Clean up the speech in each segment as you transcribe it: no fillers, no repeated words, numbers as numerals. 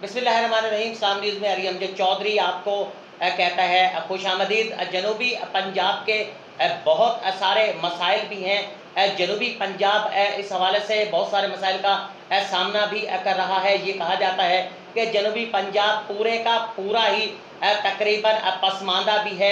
बिस्मिल्लाहिर्रहमानिर्रहीम। साम न्यूज़ में अली अमजद चौधरी आपको कहता है खुश आमदीद। जनूबी पंजाब के बहुत सारे मसाइल भी हैं। जनूबी पंजाब इस हवाले से बहुत सारे मसाइल का सामना भी कर रहा है। ये कहा जाता है कि जनूबी पंजाब पूरे का पूरा ही तकरीबन पसमानदा भी है।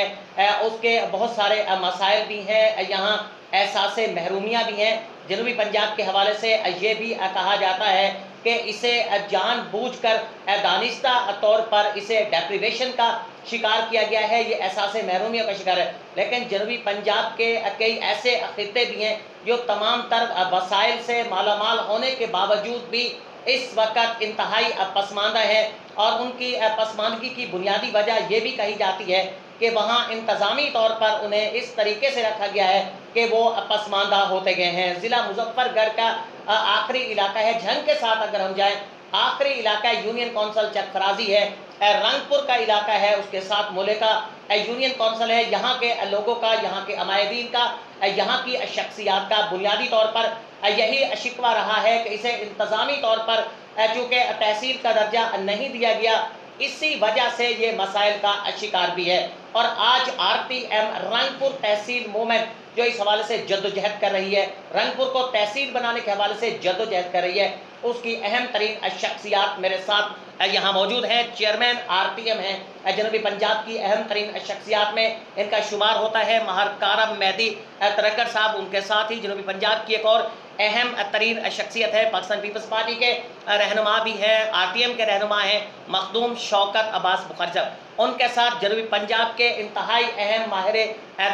उसके बहुत सारे मसाइल भी हैं। यहाँ एहसास महरूमियाँ भी हैं। जनूबी पंजाब के हवाले से ये भी कहा जाता है कि इसे जानबूझकर दानिस्ता तौर पर इसे डेप्रिवेशन का शिकार किया गया है, ये एहसास महरूमियत का शिकार है। लेकिन जनूबी पंजाब के कई ऐसे खित्ते भी हैं जो तमाम तर वसाइल से मालामाल होने के बावजूद भी इस वक्त इंतहाई पसमानदा है। और उनकी पसमानदगी की बुनियादी वजह यह भी कही जाती है कि वहाँ इंतज़ामी तौर पर उन्हें इस तरीके से रखा गया है कि वो पसमानदा होते गए हैं। ज़िला मुजफ्फरगढ़ का आखिरी इलाका है। झंग के साथ अगर हम जाएँ, आखिरी इलाका यूनियन कौंसल चकफराजी है। रंगपुर का इलाका है, उसके साथ मुलेका यूनियन कौंसल है। यहाँ के लोगों का, यहाँ के अमायदीन का, यहाँ की शख्सियात का बुनियादी तौर पर यही शिकवा रहा है कि इसे इंतज़ामी तौर पर चूँकि तहसील का दर्जा नहीं दिया गया, इसी वजह से ये मसाइल का शिकार भी है। और आज RTM रंगपुर तहसील मूवमेंट जो इस हवाले से जद्दोजहद कर रही है, रंगपुर को तहसील बनाने के हवाले से जद्दोजहद कर रही है, उसकी अहम तरीन शख्सियात मेरे साथ यहाँ मौजूद हैं। चेयरमैन RTM हैं जनूबी पंजाब की अहम तरीन शख्सियात में इनका शुमार होता है माहर कारम मेहदी तरक्कर साहब। उनके साथ ही जनूबी पंजाब की एक और अहम तरीन शख्सियत है, पाकिस्तान पीपल्स पार्टी के रहनुमा भी हैं, RTM के रहनुमा हैं मखदूम शौकत अब्बास बुखारी साहब। उनके साथ जनूबी पंजाब के इंतहाई अहम माहिर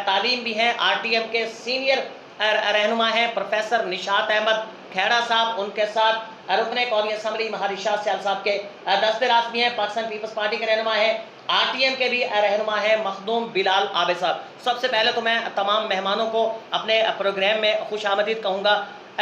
तालीम भी हैं, RTM के सीनियर रहनुमा हैं प्रोफेसर निशात अहमद खेड़ा साहब। उनके साथ रुकने कौमी असम्बली महार इरशाद सयाल साहब के दस्ते राज़ भी हैं, पाकिस्तान पीपल्स पार्टी के रहनुमा हैं, RTM के भी रहनुमा हैं मखदूम बिलाल आबिद साहब। सबसे पहले तो मैं तमाम मेहमानों को अपने प्रोग्राम में खुश आमदीद कहूँगा।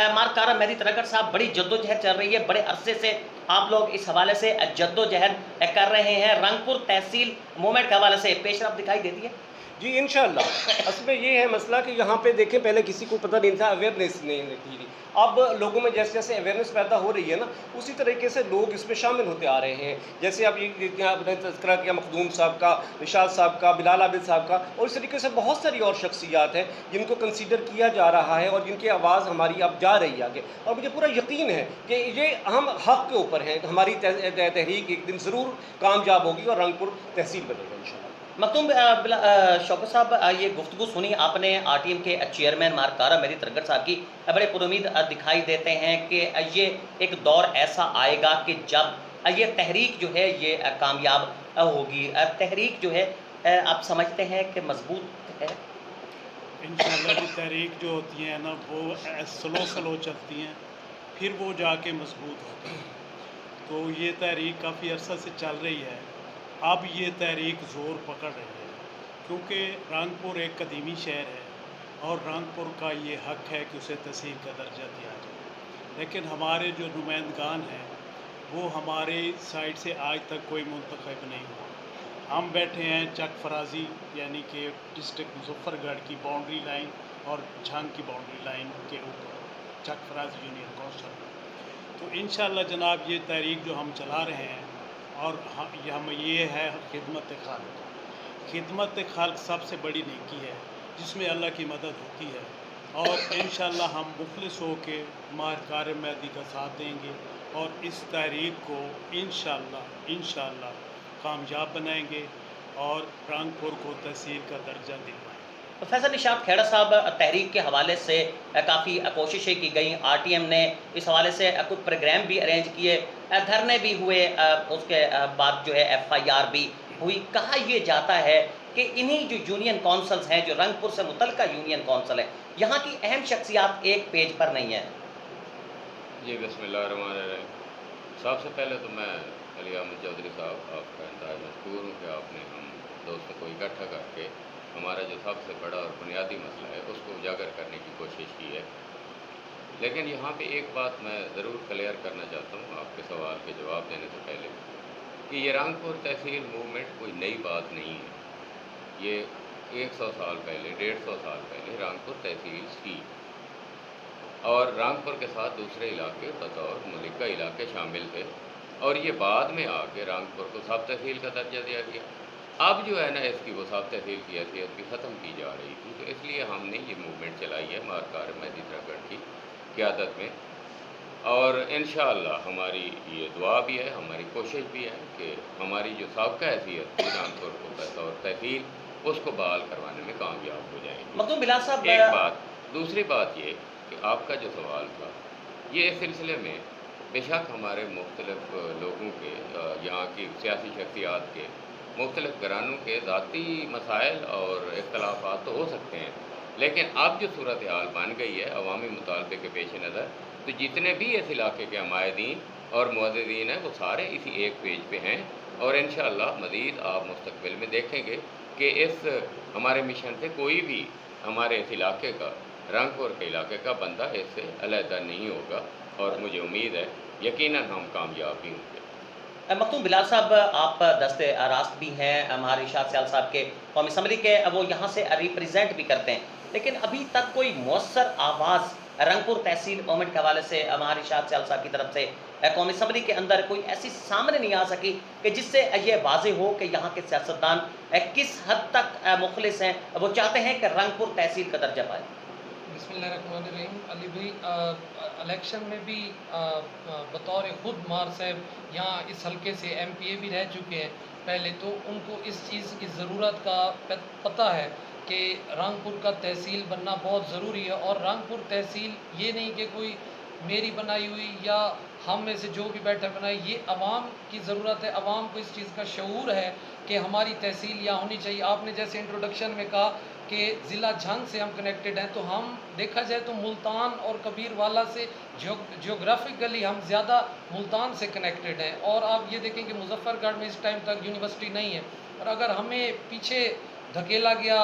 मार कारम मेहदी तरक्कर साहब, बड़ी जद्दोजहद चल रही है, बड़े अरसे से आप लोग इस हवाले से जद्दोजहद कर रहे हैं। रंगपुर तहसील मूवमेंट के हवाले से पेशरफ दिखाई देती है? जी इंशाअल्लाह। असल में ये है मसला कि यहाँ पे देखें, पहले किसी को पता नहीं था, अवेयरनेस नहीं थी। अब लोगों में जैसे जैसे अवेयरनेस पैदा हो रही है ना, उसी तरीके से लोग इसमें शामिल होते आ रहे हैं। जैसे अब ये आपने तज़किरा किया मखदूम साहब का, निशात साहब का, बिलाल आबिद साहब का, और इस तरीके से बहुत सारी और शख्सियात हैं जिनको कंसीडर किया जा रहा है और जिनकी आवाज़ हमारी अब जा रही है आगे। और मुझे पूरा यकीन है कि ये हम हक़ के ऊपर हैं। हमारी तहरीक एक दिन ज़रूर कामयाब होगी और रंगपुर तहसील बनेगा इंशाअल्लाह। मखदूम शौकत साहब, ये गुफ्तगू सुनी आपने RTM के चेयरमैन मार कारम मेहदी तरक्कर साहब की। बड़े पुरुमीद दिखाई देते हैं कि ये एक दौर ऐसा आएगा कि जब ये तहरीक जो है ये कामयाब होगी। तहरीक जो है आप समझते हैं कि मजबूत है? इंशाअल्लाह जी, तहरीक जो होती हैं ना, वो स्लो स्लो चलती हैं, फिर वो जाके मजबूत होती हैं। तो ये तहरीक काफ़ी अरसा से चल रही है। अब ये तहरीक ज़ोर पकड़ रही है, क्योंकि रंगपुर एक कदीमी शहर है और रंगपुर का ये हक़ है कि उसे तहसील का दर्जा दिया जाए। लेकिन हमारे जो नुमाइंदगान हैं वो हमारे साइड से आज तक कोई मुंतखब नहीं हुआ। हम बैठे हैं चकफराजी यानी कि डिस्ट्रिक्ट मुजफ्फरगढ़ की बाउंड्री लाइन और झंग की बाउंड्री लाइन के ऊपर चकफराजी यूनियन कौंसल। तो इंशाअल्लाह जनाब, ये तहरीक जो हम चला रहे हैं और हम ये है खिदमत खाल्क। खिदमत खाल्क सबसे बड़ी नेकी है जिसमें अल्लाह की मदद होती है, और इंशाअल्लाह हम मुखलिस हो के माहिर कारम मेहदी का साथ देंगे और इस तहरीक को इंशाअल्लाह कामयाब बनाएंगे और रंगपुर को तहसील का दर्जा दिलवाएंगे। प्रोफेसर निशात खेड़ा साहब, तहरीक के हवाले से काफ़ी कोशिशें की गई। RTM ने इस हवाले से कुछ प्रोग्राम भी अरेंज किए, धरने भी हुए, उसके बाद जो है FIR भी हुई। कहा यह जाता है कि इन्हीं जो यूनियन कौंसल्स हैं, जो रंगपुर से मुतल्लिका यूनियन कौंसल है, यहाँ की अहम शख्सियात एक पेज पर नहीं है। जी बिस्मिल्लाहिर्रहमानिर्रहीम। सबसे पहले तो मैं अली अहमद चौधरी साहब आपका इंतहाई मशकूर हूँ कि आपने हम दोस्तों को इकट्ठा करके हमारा जो सबसे बड़ा और बुनियादी मसला है उसको उजागर करने की कोशिश की है। लेकिन यहाँ पे एक बात मैं ज़रूर क्लियर करना चाहता हूँ आपके सवाल के जवाब देने से पहले, कि ये रंगपुर तहसील मूवमेंट कोई नई बात नहीं है। ये 100 साल पहले, 150 साल पहले रंगपुर तहसील थी और रंगपुर के साथ दूसरे इलाके बतौर मुलिका इलाके शामिल थे। और ये बाद में आके रामपुर को सब तहसील का दर्जा दिया गया। अब जो है ना इसकी वो सब तहसील की हैसियत भी ख़त्म की जा रही थी, तो इसलिए हमने ये मूवमेंट चलाई है मारकार महेंद्रगढ़ की क़यादत में। और इंशाअल्लाह हमारी ये दुआ भी है, हमारी कोशिश भी है कि हमारी जो साबका हैसियत थी रामपुर को बतौर तहसील, उसको बहाल करवाने में कामयाब हो जाएंगे। मखदूम बिलाल साहब, एक बात, दूसरी बात ये कि आपका जो सवाल था, ये इस सिलसिले में बेशक हमारे मुख्तलिफ लोगों के यहाँ की सियासी शख्सियात के मुख्तलिफ घरानों के ज़ाती मसाइल और इख्तलाफात तो हो सकते हैं, लेकिन अब जो सूरत हाल बन गई है अवामी मुतालबे के पेश नज़र, तो जितने भी इस इलाके के हमायदीन और मुअद्दिदीन हैं वो सारे इसी एक पेज पे हैं। और इंशाअल्लाह मज़ीद आप मुस्तक़बिल में देखेंगे कि इस हमारे मिशन से कोई भी हमारे इस इलाके का, रंगपुर के इलाके का बंदा इससे अलहदा नहीं होगा, और मुझे उम्मीद है यकीनन हम कामयाब भी होंगे। मखदूम बिलाल साहब, आप दस्ते रास्त भी हैं, हमारे इरशाद सियाल साहब के कौमी असम्बली के, वो यहाँ से रिप्रेजेंट भी करते हैं, लेकिन अभी तक कोई मौसर आवाज़ रंगपुर तहसील मूवमेंट के हवाले से हमारे इरशाद सियाल साहब की तरफ से कौमी असम्बली के अंदर कोई ऐसी सामने नहीं आ सकी कि जिससे ये वाज़ेह हो कि यहाँ के सियासतदान किस हद तक मुखलिस हैं, वो चाहते हैं कि रंगपुर तहसील का दर्जा पाए। बिस्मिल्लाहिर्रहमानिर्रहीम। अली भाई, इलेक्शन में भी बतौर ख़ुद मार साहब यहाँ इस हलके से MPA भी रह चुके हैं पहले, तो उनको इस चीज़ की ज़रूरत का पता है कि रंगपुर का तहसील बनना बहुत ज़रूरी है। और रंगपुर तहसील ये नहीं कि कोई मेरी बनाई हुई या हम में से जो भी बैठा बनाई, ये अवाम की ज़रूरत है। अवाम को इस चीज़ का शऊर है कि हमारी तहसील यहाँ होनी चाहिए। आपने जैसे इंट्रोडक्शन में कहा कि ज़िला झंग से हम कनेक्टेड हैं, तो हम देखा जाए तो मुल्तान और कबीरवाला से जियोग्राफिकली हम ज़्यादा मुल्तान से कनेक्टेड हैं। और आप ये देखें कि मुजफ्फरगढ़ में इस टाइम तक यूनिवर्सिटी नहीं है, और अगर हमें पीछे धकेला गया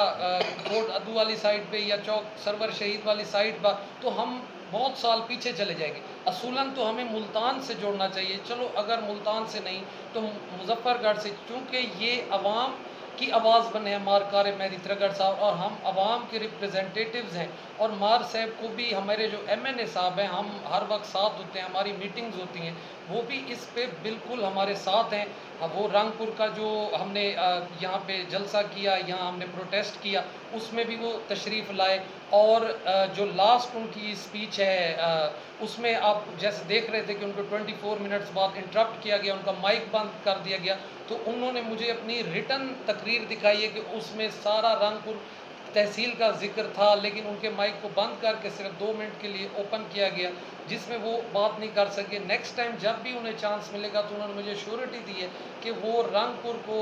कोट अदू वाली साइड पे या चौक सरवर शहीद वाली साइड पर, तो हम बहुत साल पीछे चले जाएंगे। असूलन तो हमें मुल्तान से जोड़ना चाहिए। चलो अगर मुल्तान से नहीं तो मुजफ्फरगढ़ से, चूँकि ये अवाम की आवाज़ बने हैं मारकार महेंद्रगढ़ साहब, और हम आवाम के रिप्रेजेंटेटिव्स हैं। और मार साहब को भी हमारे जो MNA साहब हैं, हम हर वक्त साथ होते हैं, हमारी मीटिंग्स होती हैं, वो भी इस पे बिल्कुल हमारे साथ हैं। वो रंगपुर का जो हमने यहाँ पे जलसा किया, यहाँ हमने प्रोटेस्ट किया, उसमें भी वो तशरीफ़ लाए। और जो लास्ट उनकी स्पीच है उसमें आप जैसे देख रहे थे कि उनको 24 मिनट्स बाद इंटरप्ट किया गया, उनका माइक बंद कर दिया गया, तो उन्होंने मुझे अपनी रिटन तकरीर दिखाई है कि उसमें सारा रंगपुर तहसील का जिक्र था, लेकिन उनके माइक को बंद करके सिर्फ 2 मिनट के लिए ओपन किया गया, जिसमें वो बात नहीं कर सके। नेक्स्ट टाइम जब भी उन्हें चांस मिलेगा तो उन्होंने मुझे श्योरिटी दी है कि वो रंगपुर को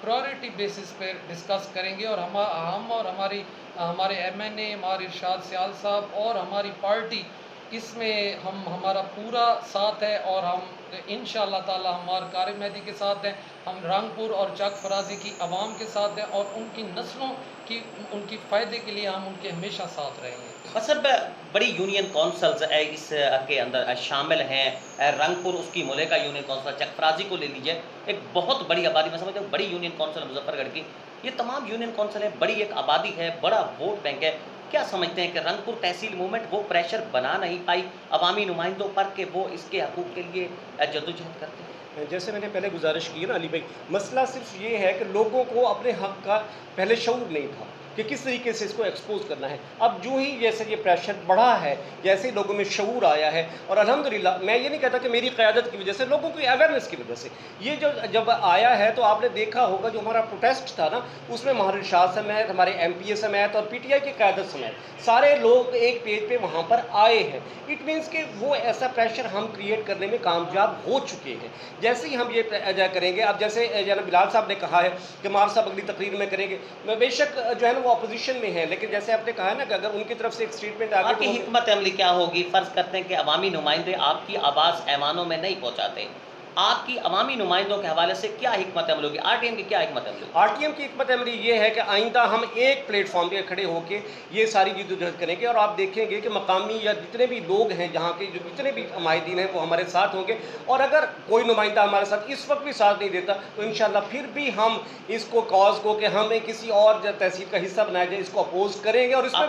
प्रायोरिटी बेसिस पे डिस्कस करेंगे। और हम और हमारे MNA, हमारे इरशाद सियाल साहब और हमारी पार्टी, इसमें हमारा पूरा साथ है। और हम इंशाअल्लाह ताला हमारे कारी मेहदी के साथ हैं, हम रंगपुर और चक फराजी की आवाम के साथ हैं, और उनकी नस्लों की उनकी फ़ायदे के लिए हम उनके हमेशा साथ रहेंगे। सब बड़ी यूनियन कौंसल्स इस के अंदर शामिल हैं। रंगपुर उसकी मुले का यूनियन कौंसल, चकफराजी को ले लीजिए, एक बहुत बड़ी आबादी, मैं समझता हूँ बड़ी यूनियन कौंसल मुजफ्फरगढ़ की। ये तमाम यूनियन कौंसल है, बड़ी एक आबादी है, बड़ा वोट बैंक है। क्या समझते हैं कि रंगपुर तहसील मूवमेंट वो प्रेशर बना नहीं पाई अवामी नुमाइंदों पर कि वो इसके हकूक़ के लिए जद्दोजहद करते हैं? जैसे मैंने पहले गुजारिश की ना अली भाई, मसला सिर्फ ये है कि लोगों को अपने हक़ का पहले शऊर नहीं था कि किस तरीके से इसको एक्सपोज करना है। अब जो ही जैसे ये प्रेशर बढ़ा है, जैसे ही लोगों में शऊर आया है, और अल्हम्दुलिल्लाह मैं ये नहीं कहता कि मेरी क़यादत की वजह से, लोगों की अवेयरनेस की वजह से ये जो जब आया है, तो आपने देखा होगा जो हमारा प्रोटेस्ट था ना, उसमें हमारे शाह समेत, हमारे MPA समेत और PTI की क़यादत समेत सारे लोग एक पेज पे वहाँ पर आए हैं। इट मीन्स कि वो ऐसा प्रेशर हम क्रिएट करने में कामयाब हो चुके हैं। जैसे ही हम ये करेंगे, अब जैसे जनाब बिलाल साहब ने कहा है कि मार साहब अगली तकरीर में करेंगे, मैं बेशक जो है ना वो अपोजिशन में है, लेकिन जैसे आपने कहा है ना कि अगर उनकी तरफ से एक स्टेटमेंट आ आपकी हिकमत अमली क्या होगी? फ़र्ज़ करते हैं कि अवामी नुमाइंदे आपकी आवाज़ ऐवानों में नहीं पहुँचाते, आपकी अवामी नुमाइंदों के हवाले से क्या हिकमत अमल होगी? RTM की क्या हिकमत अमल होगी? RTM की हिकमत अमली ये है कि आइंदा हम एक प्लेटफॉर्म पे खड़े होकर ये सारी जद्दोजहद करेंगे, और आप देखेंगे कि मकामी या जितने भी लोग हैं जहाँ के, जो जितने भी माहिदीन हैं, वो हमारे साथ होंगे। और अगर कोई नुमाइंदा हमारे साथ इस वक्त भी साथ नहीं देता, तो इंशाअल्लाह फिर भी हम इसको कॉज को कि हमें किसी और तहसील का हिस्सा बनाया जाए, इसको अपोज करेंगे। और इसमें